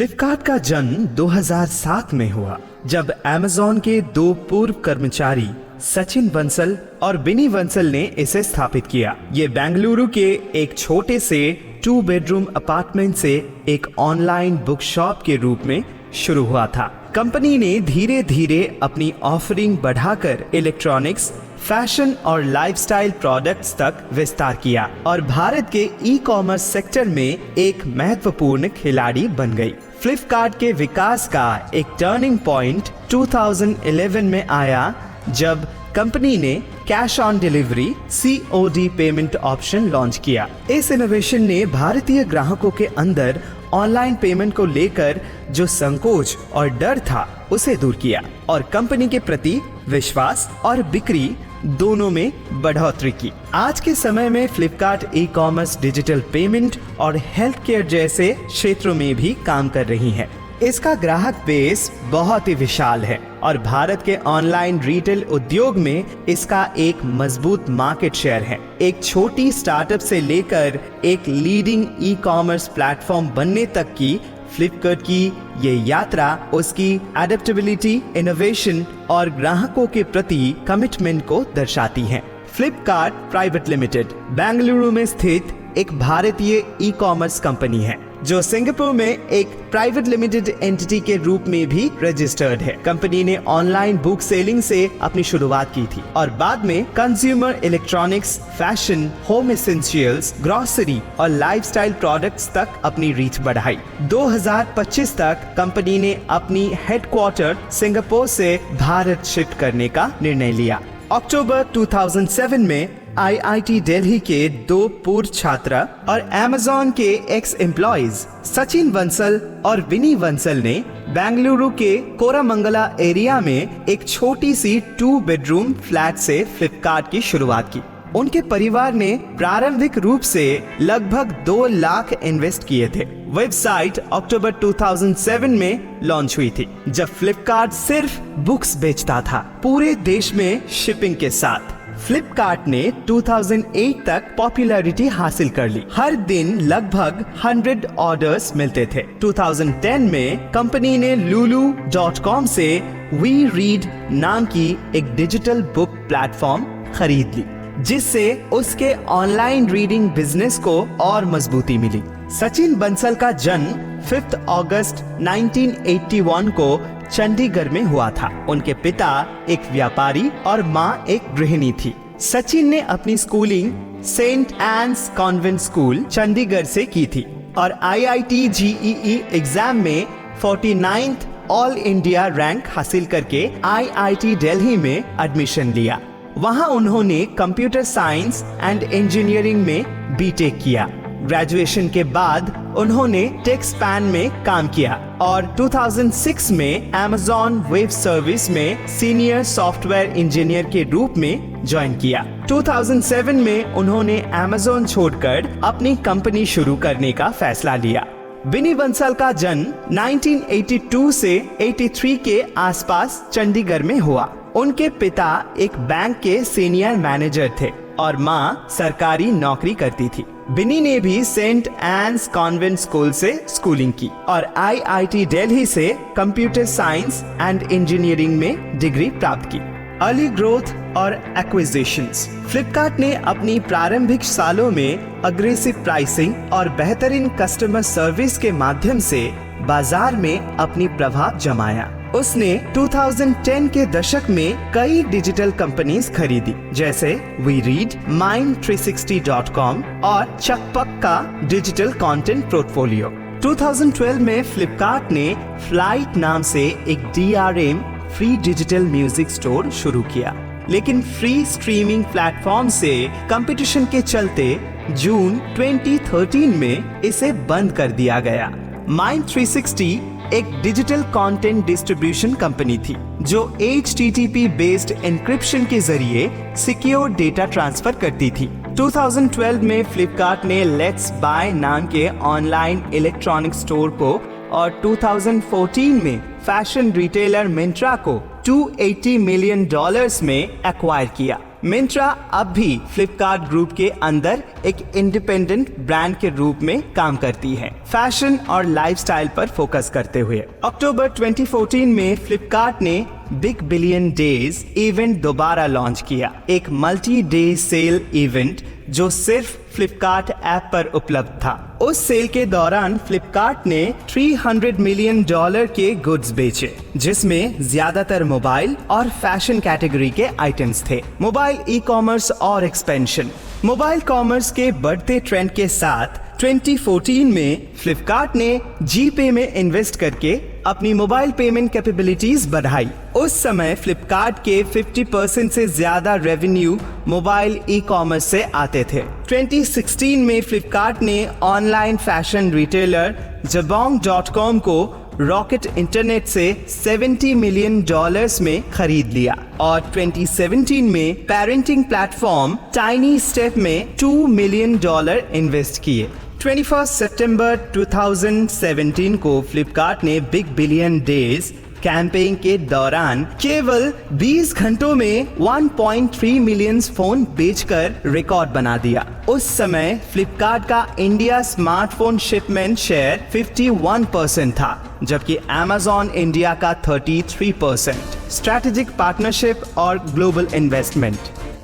फ्लिपकार्ट का जन्म 2007 में हुआ, जब अमेज़न के दो पूर्व कर्मचारी सचिन बंसल और बिनी बंसल ने इसे स्थापित किया। ये बेंगलुरु के एक छोटे से 2 बेडरूम अपार्टमेंट से एक ऑनलाइन बुक शॉप के रूप में शुरू हुआ था। कंपनी ने धीरे धीरे अपनी ऑफरिंग बढ़ाकर इलेक्ट्रॉनिक्स, फैशन और लाइफस्टाइल प्रोडक्ट्स तक विस्तार किया और भारत के ई कॉमर्स सेक्टर में एक महत्वपूर्ण खिलाड़ी बन गई। फ्लिपकार्ट के विकास का एक टर्निंग पॉइंट 2011 में आया, जब कंपनी ने cash on delivery COD payment option launch किया। इस इनोवेशन ने भारतीय ग्राहकों के अंदर ऑनलाइन पेमेंट को लेकर जो संकोच और डर था उसे दूर किया और कंपनी के प्रति विश्वास और बिक्री दोनों में बढ़ोतरी की। आज के समय में Flipkart e commerce, digital payment और हेल्थ केयर जैसे क्षेत्रों में भी काम कर रही है। इसका ग्राहक बेस बहुत ही विशाल है और भारत के ऑनलाइन रिटेल उद्योग में इसका एक मजबूत मार्केट शेयर है। एक छोटी स्टार्टअप से लेकर एक लीडिंग ई कॉमर्स प्लेटफॉर्म बनने तक की फ्लिपकार्ट की ये यात्रा उसकी एडेप्टेबिलिटी, इनोवेशन और ग्राहकों के प्रति कमिटमेंट को दर्शाती है। फ्लिपकार्ट प्राइवेट लिमिटेड बेंगलुरु में स्थित एक भारतीय ई कॉमर्स कंपनी है, जो सिंगापुर में एक प्राइवेट लिमिटेड एंटिटी के रूप में भी रजिस्टर्ड है। कंपनी ने ऑनलाइन बुक सेलिंग से अपनी शुरुआत की थी और बाद में consumer electronics, fashion, home essentials, grocery और लाइफस्टाइल प्रोडक्ट्स तक अपनी रीच बढ़ाई। 2025 तक कंपनी ने अपनी हेडक्वार्टर सिंगापुर से भारत शिफ्ट करने का निर्णय लिया। अक्टूबर 2007 में IIT दिल्ली के 2 पूर्व छात्र और अमेज़न के एक्स एम्प्लॉइज सचिन बंसल और विनी बंसल ने बेंगलुरु के कोरामंगला एरिया में एक छोटी सी 2 बेडरूम फ्लैट से फ्लिपकार्ट की शुरुआत की। उनके परिवार ने प्रारंभिक रूप से लगभग 2 लाख इन्वेस्ट किए थे। वेबसाइट अक्टूबर 2007 में लॉन्च हुई थी, जब फ्लिपकार्ट सिर्फ बुक्स बेचता था, पूरे देश में शिपिंग के साथ। फ्लिपकार्ट ने 2008 तक पॉपुलैरिटी हासिल कर ली। हर दिन लगभग 100 ऑर्डर्स मिलते थे। 2010 में कंपनी ने lulu.com से वी रीड नाम की एक डिजिटल बुक प्लेटफॉर्म खरीद ली, जिससे उसके ऑनलाइन रीडिंग बिजनेस को और मजबूती मिली। सचिन बंसल का जन्म 5 अगस्त 1981 को चंडीगढ़ में हुआ था। उनके पिता एक व्यापारी और माँ एक गृहिणी थी। सचिन ने अपनी schooling Saint Anne's convent school Chandigarh से की थी और IIT JEE एग्जाम में 49th ऑल इंडिया रैंक हासिल करके IIT दिल्ली में एडमिशन लिया। वहां उन्होंने कंप्यूटर साइंस एंड इंजीनियरिंग में बीटेक किया। ग्रेजुएशन के बाद उन्होंने टेक्सपैन में काम किया और 2006 में अमेज़न वेब सर्विस में सीनियर सॉफ्टवेयर इंजीनियर के रूप में ज्वाइन किया। 2007 में उन्होंने अमेज़न छोड़कर अपनी कंपनी शुरू करने का फैसला लिया। बिनी बंसल का जन्म 1982 से 83 के आसपास चंडीगढ़ में हुआ। उनके पिता एक बैंक के सीनियर मैनेजर थे और माँ सरकारी नौकरी करती थी। बिनी ने भी सेंट एन्स कॉन्वेंट स्कूल से स्कूलिंग की और IIT दिल्ली से कंप्यूटर साइंस एंड इंजीनियरिंग में डिग्री प्राप्त की। अर्ली ग्रोथ और एक्विजिशंस। फ्लिपकार्ट ने अपनी प्रारंभिक सालों में अग्रेसिव प्राइसिंग और बेहतरीन कस्टमर सर्विस के माध्यम से बाजार में अपनी प्रभाव जमाया। उसने 2010 के दशक में कई डिजिटल कंपनीज खरीदी, जैसे वी रीड, mind360.com और चकपक का डिजिटल कंटेंट पोर्टफोलियो। 2012 में फ्लिपकार्ट ने फ्लाइट नाम से एक DRM free digital music store शुरू किया, लेकिन फ्री स्ट्रीमिंग प्लेटफॉर्म से कंपटीशन के चलते जून 2013 में इसे बंद कर दिया गया। mind360 एक डिजिटल कंटेंट डिस्ट्रीब्यूशन कंपनी थी, जो HTTP बेस्ड एन्क्रिप्शन के जरिए सिक्योर डेटा ट्रांसफर करती थी। 2012 में फ्लिपकार्ट ने लेट्स बाय नाम के ऑनलाइन इलेक्ट्रॉनिक स्टोर को और 2014 में फैशन रिटेलर मिंत्रा को $280 मिलियन में एक्वायर किया। मिंत्रा अब भी फ्लिपकार्ट ग्रुप के अंदर एक इंडिपेंडेंट ब्रांड के रूप में काम करती है, फैशन और लाइफस्टाइल पर फोकस करते हुए। अक्टूबर 2014 में फ्लिपकार्ट ने बिग बिलियन डेज इवेंट दोबारा लॉन्च किया, एक मल्टी डे सेल इवेंट जो सिर्फ फ्लिपकार्ट ऐप पर उपलब्ध था। उस सेल के दौरान फ्लिपकार्ट ने $300 मिलियन के गुड्स बेचे, जिसमें ज्यादातर मोबाइल और फैशन कैटेगरी के आइटम्स थे। मोबाइल ई कॉमर्स और एक्सपेंशन। मोबाइल कॉमर्स के बढ़ते ट्रेंड के साथ 2014 में फ्लिपकार्ट ने जीपे में इन्वेस्ट करके अपनी मोबाइल पेमेंट कैपेबिलिटीज बढ़ाई। उस समय फ्लिपकार्ट के 50% से ज्यादा रेवेन्यू मोबाइल ई कॉमर्स से आते थे। 2016 में फ्लिपकार्ट ने ऑनलाइन फैशन रिटेलर jabong.com को रॉकेट इंटरनेट से $70 मिलियन में खरीद लिया और 2017 में पेरेंटिंग प्लेटफॉर्म टाइनी स्टेप में $2 मिलियन इन्वेस्ट किए। 21 सितंबर 2017 को फ्लिपकार्ट ने बिग बिलियन डेज कैंपेन के दौरान केवल 20 घंटों में 1.3 मिलियन फोन बेचकर रिकॉर्ड बना दिया। उस समय फ्लिपकार्ट का इंडिया स्मार्टफोन शिपमेंट शेयर 51% था, जबकि Amazon इंडिया का 33%। स्ट्रैटेजिक पार्टनरशिप और ग्लोबल इन्वेस्टमेंट।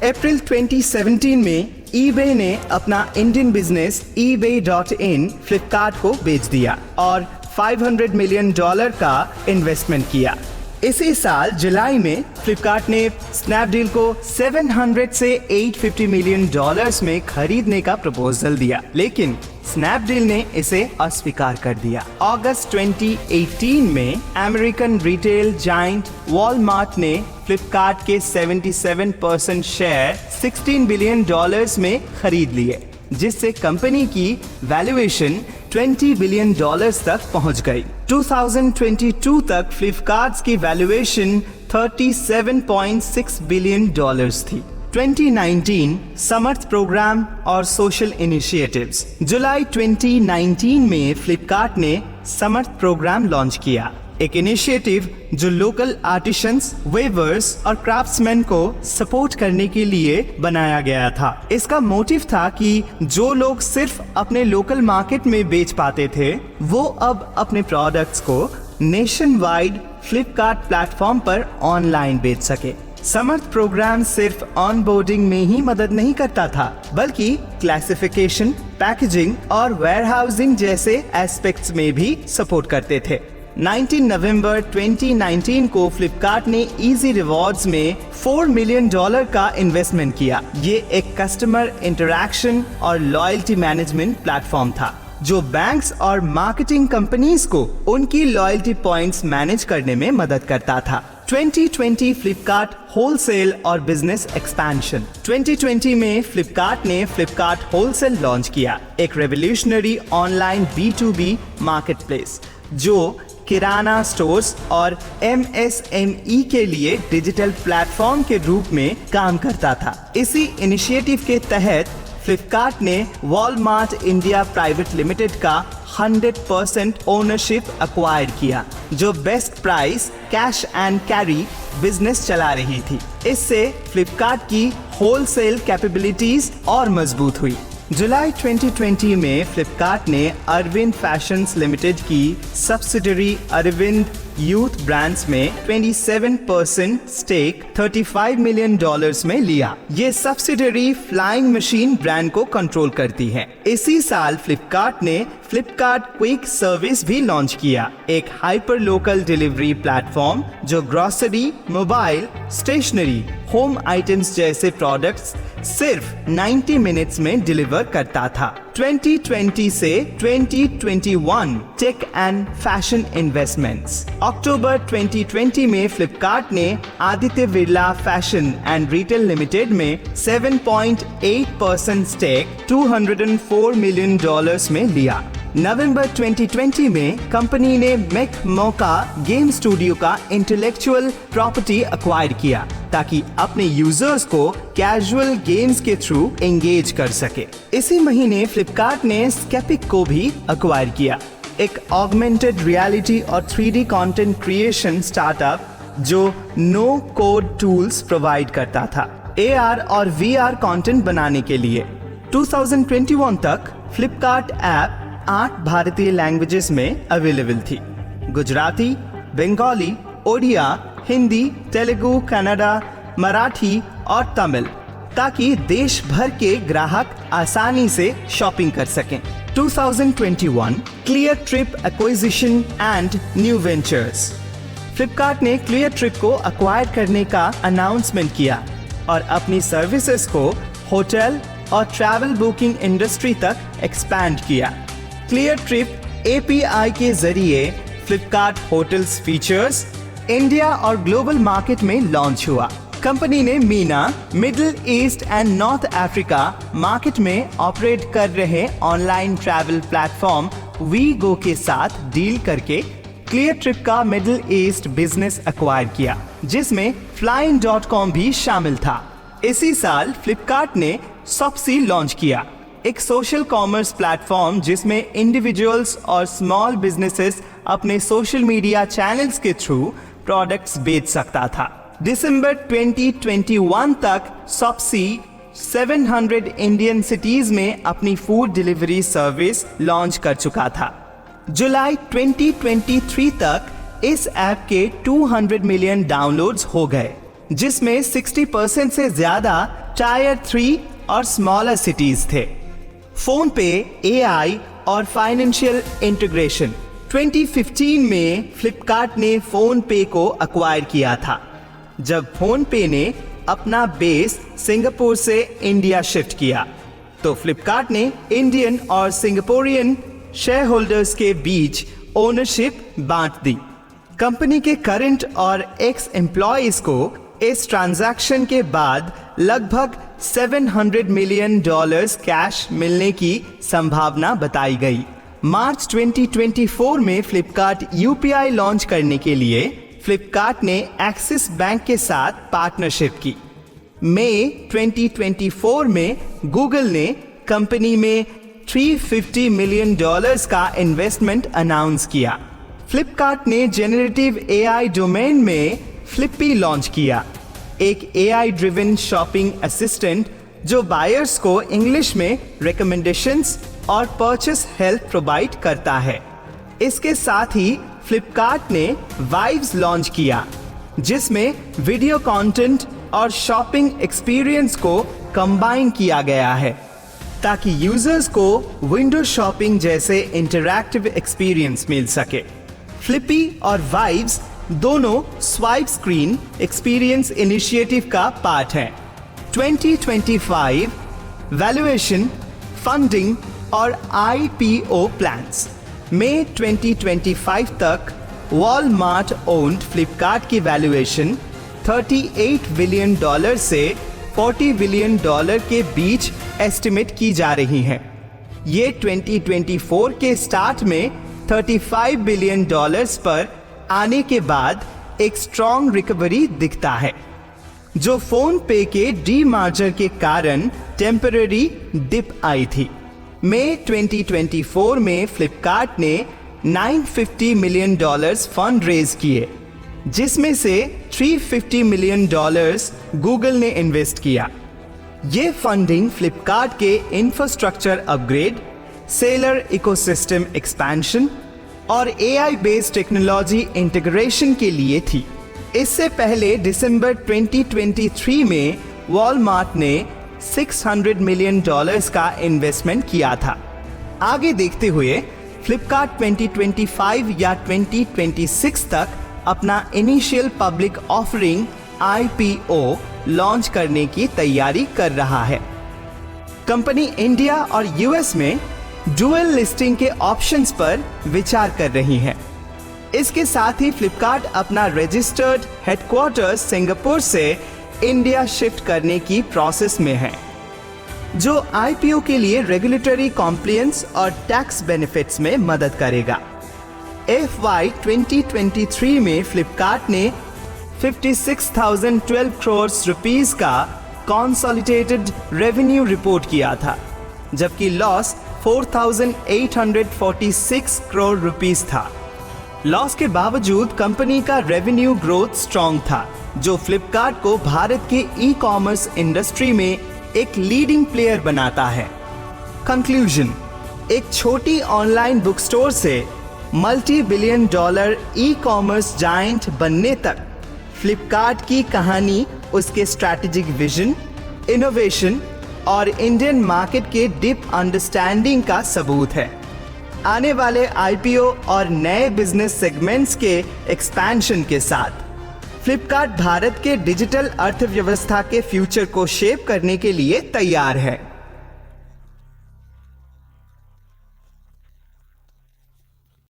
अप्रैल 2017 में eBay ने अपना इंडियन बिजनेस ebay.in फ्लिपकार्ट को बेच दिया और $500 मिलियन का इन्वेस्टमेंट किया। इसी साल जुलाई में फ्लिपकार्ट ने स्नैपडील को 700 से 850 मिलियन में खरीदने का प्रपोजल दिया, लेकिन स्नैपडील ने इसे अस्वीकार कर दिया। अगस्त 2018 में अमेरिकन रिटेल जायंट वॉलमार्ट ने फ्लिपकार्ट के 77% शेयर $16 बिलियन में खरीद लिए, जिससे कंपनी की वैल्यूएशन $20 बिलियन तक पहुंच गई। 2022 तक फ्लिपकार्ट की वैल्यूएशन $37.6 बिलियन थी। 2019 समर्थ प्रोग्राम और सोशल इनिशिएटिव्स। जुलाई 2019 में फ्लिपकार्ट ने समर्थ प्रोग्राम लॉन्च किया, एक इनिशिएटिव जो लोकल आर्टिशंस, वेवर्स और क्राफ्ट्समैन को सपोर्ट करने के लिए बनाया गया था। इसका मोटिव था कि जो लोग सिर्फ अपने लोकल मार्केट में बेच पाते थे, वो अब अपने प्रोडक्ट्स को नेशन वाइड फ्लिपकार्ट प्लेटफॉर्म पर ऑनलाइन बेच सके। समर्थ प्रोग्राम सिर्फ ऑनबोर्डिंग में ही मदद नहीं करता था, बल्कि क्लासिफिकेशन, पैकेजिंग और वेयरहाउसिंग जैसे एस्पेक्ट्स में भी सपोर्ट करते थे। 19 नवंबर 2019 को फ्लिपकार्ट ने इजी रिवॉर्ड्स में $4 मिलियन का इन्वेस्टमेंट किया। ये एक कस्टमर इंटरैक्शन और लॉयल्टी मैनेजमेंट प्लेटफॉर्म था, जो बैंक्स और मार्केटिंग कंपनीज को उनकी लॉयल्टी पॉइंट्स मैनेज करने में मदद करता था। 2020 फ्लिपकार्ट होलसेल और बिजनेस एक्सपेंशन। 2020 में फ्लिपकार्ट ने फ्लिपकार्ट होलसेल लॉन्च किया, एक रेवोल्यूशनरी ऑनलाइन B2B मार्केटप्लेस जो किराना स्टोर्स और MSME के लिए डिजिटल प्लेटफॉर्म के रूप में काम करता था। इसी इनिशिएटिव के तहत फ्लिपकार्ट ने वॉलमार्ट इंडिया प्राइवेट लिमिटेड का 100% ओनरशिप अक्वायर किया, जो best price cash and carry business चला रही थी। इससे फ्लिपकार्ट की होलसेल कैपेबिलिटीज और मजबूत हुई। जुलाई 2020 में फ्लिपकार्ट ने अरविंद फैशंस लिमिटेड की सब्सिडरी अरविंद यूथ ब्रांड्स में 27% स्टेक $35 मिलियन में लिया। ये सब्सिडरी फ्लाइंग मशीन ब्रांड को कंट्रोल करती है। इसी साल फ्लिपकार्ट ने फ्लिपकार्ट क्विक सर्विस भी लॉन्च किया, एक हाइपर लोकल डिलीवरी प्लेटफॉर्म जो grocery, mobile, stationery, home items जैसे प्रोडक्ट्स सिर्फ 90 मिनट्स में डिलीवर करता था। 2020 से 2021 टेक एंड फैशन इन्वेस्टमेंट्स। अक्टूबर 2020 में फ्लिपकार्ट ने Aditya Birla fashion and retail limited में 7.8% स्टेक $204 मिलियन में लिया। नवंबर 2020 में कंपनी ने मेक मोका गेम स्टूडियो का इंटेलेक्चुअल प्रॉपर्टी एक्वायर किया, ताकि अपने यूजर्स को कैजुअल गेम्स के थ्रू एंगेज कर सके। इसी महीने फ्लिपकार्ट ने स्केपिक को भी एक्वायर किया, एक ऑगमेंटेड रियलिटी और 3D कंटेंट क्रिएशन स्टार्टअप जो नो कोड टूल्स प्रोवाइड करता था। AR और VR कंटेंट बनाने के लिए। 2021 तक फ्लिपकार्ट ऐप 8 भारतीय लैंग्वेजेस में अवेलेबल थी: गुजराती, बंगाली, ओडिया, हिंदी, तेलुगु, कन्नड़ा, मराठी और तमिल, ताकि देश भर के ग्राहक आसानी से शॉपिंग कर सकें। 2021 clear trip acquisition and new ventures. Flipkart ने क्लियर ट्रिप को अक्वायर करने का अनाउंसमेंट किया और अपनी सर्विसेज को होटल और ट्रैवल बुकिंग इंडस्ट्री तक एक्सपैंड किया। क्लियर ट्रिप API के जरिए फ्लिपकार्ट होटल्स फीचर्स इंडिया और ग्लोबल मार्केट में लॉन्च हुआ। कंपनी ने Meena, middle east and north Africa market में ऑपरेट कर रहे ऑनलाइन ट्रैवल प्लेटफॉर्म वीगो के साथ डील करके क्लियर ट्रिप का मिडिल ईस्ट बिजनेस एक्वायर किया, जिसमें flying.com भी शामिल था। इसी साल फ्लिपकार्ट ने सॉप्सी लॉन्च किया, एक सोशल कॉमर्स प्लेटफॉर्म जिसमें इंडिविजुअल्स और स्मॉल बिजनेसेस अपने सोशल मीडिया चैनल्स के थ्रू प्रोडक्ट्स बेच सकता था। दिसंबर 2021 तक सॉप्सी 700 इंडियन सिटीज में अपनी फूड डिलीवरी सर्विस लॉन्च कर चुका था। जुलाई 2023 तक इस ऐप के 200 मिलियन डाउनलोड्स हो गए, जिसमें 60% से ज्यादा टायर 3 और स्मॉलर सिटीज थे। फोन पे, AI और फाइनेंशियल इंटीग्रेशन। 2015 में फ्लिपकार्ट ने फोन पे को अक्वायर किया था, जब फोन पे ने अपना बेस सिंगापुर से इंडिया शिफ्ट किया, तो फ्लिपकार्ट ने इंडियन और सिंगापुरियन शेयर होल्डर्स के बीच ओनरशिप बांट दी। कंपनी के करंट और एक्स एम्प्लॉइज को इस ट्रांजैक्शन के बाद लगभग $700 मिलियन कैश मिलने की संभावना बताई गई। मार्च 2024 में फ्लिपकार्ट UPI लॉन्च करने के लिए फ्लिपकार्ट ने एक्सिस बैंक के साथ पार्टनरशिप की। मई 2024 में गूगल ने कंपनी में $350 मिलियन का इन्वेस्टमेंट अनाउंस किया। फ्लिपकार्ट ने जेनरेटिव AI डोमेन में फ्लिपी लॉन्च किया, एक AI ड्रिवन शॉपिंग असिस्टेंट जो बायर्स को इंग्लिश में रिकमेंडेशंस और परचेस हेल्प प्रोवाइड करता है। इसके साथ ही फ्लिपकार्ट ने वाइब्स लॉन्च किया, जिसमें वीडियो कंटेंट और शॉपिंग एक्सपीरियंस को कंबाइन किया गया है, ताकि यूजर्स को विंडो शॉपिंग जैसे इंटरैक्टिव एक्सपीरियंस मिल सके। फ्लिपी और वाइब्स दोनों स्वाइप स्क्रीन एक्सपीरियंस इनिशिएटिव का पार्ट हैं। 2025 वैल्यूएशन, फंडिंग और IPO प्लान्स। मई 2025 तक वॉलमार्ट ओन्ड फ्लिपकार्ट की वैल्यूएशन $38 बिलियन से $40 बिलियन के बीच एस्टिमेट की जा रही है। ये 2024 के स्टार्ट में $35 बिलियन पर आने के बाद एक स्ट्रॉन्ग रिकवरी दिखता है, जो फोन पे के डीमर्जर के कारण टेम्पररी डिप आई थी। मई 2024 में फ्लिपकार्ट ने $950 मिलियन फंड रेज किए, जिसमें से $350 मिलियन गूगल ने इन्वेस्ट किया। ये फंडिंग फ्लिपकार्ट के infrastructure upgrade, seller ecosystem expansion और AI बेस्ड टेक्नोलॉजी इंटीग्रेशन के लिए थी। इससे पहले दिसंबर 2023 में वॉलमार्ट ने $600 मिलियन का इन्वेस्टमेंट किया था। आगे देखते हुए फ्लिपकार्ट 2025 या 2026 तक अपना initial public offering IPO launch करने की तैयारी कर रहा है। कंपनी इंडिया और US में डुअल लिस्टिंग के ऑप्शंस पर विचार कर रही है। इसके साथ ही फ्लिपकार्ट अपना रजिस्टर्ड हेडक्वार्टर्स सिंगापुर से इंडिया शिफ्ट करने की प्रोसेस में है, जो IPO के लिए रेगुलेटरी कॉम्प्लायंस और टैक्स बेनिफिट्स में मदद करेगा। FY 2023 में फ्लिपकार्ट ने 56,012 करोड़ रुपीस का कॉन्सोलिडेटेड रेवेन्यू रिपोर्ट किया था, जबकि लॉस 4,846 करोड़ रुपीस था। लॉस के बावजूद कंपनी का रेवेन्यू ग्रोथ स्ट्रॉन्ग था, जो फ्लिपकार्ट को भारत के ई कॉमर्स इंडस्ट्री में एक लीडिंग प्लेयर बनाता है। कंक्लूजन, एक छोटी ऑनलाइन बुक स्टोर से multi billion dollar e commerce giant बनने तक फ्लिपकार्ट की कहानी उसके स्ट्रैटेजिक विजन, इनोवेशन और इंडियन मार्केट के डीप अंडरस्टैंडिंग का सबूत है। आने वाले आईपीओ और नए बिजनेस सेगमेंट्स के एक्सपेंशन के साथ फ्लिपकार्ट भारत के डिजिटल अर्थव्यवस्था के फ्यूचर को शेप करने के लिए तैयार है।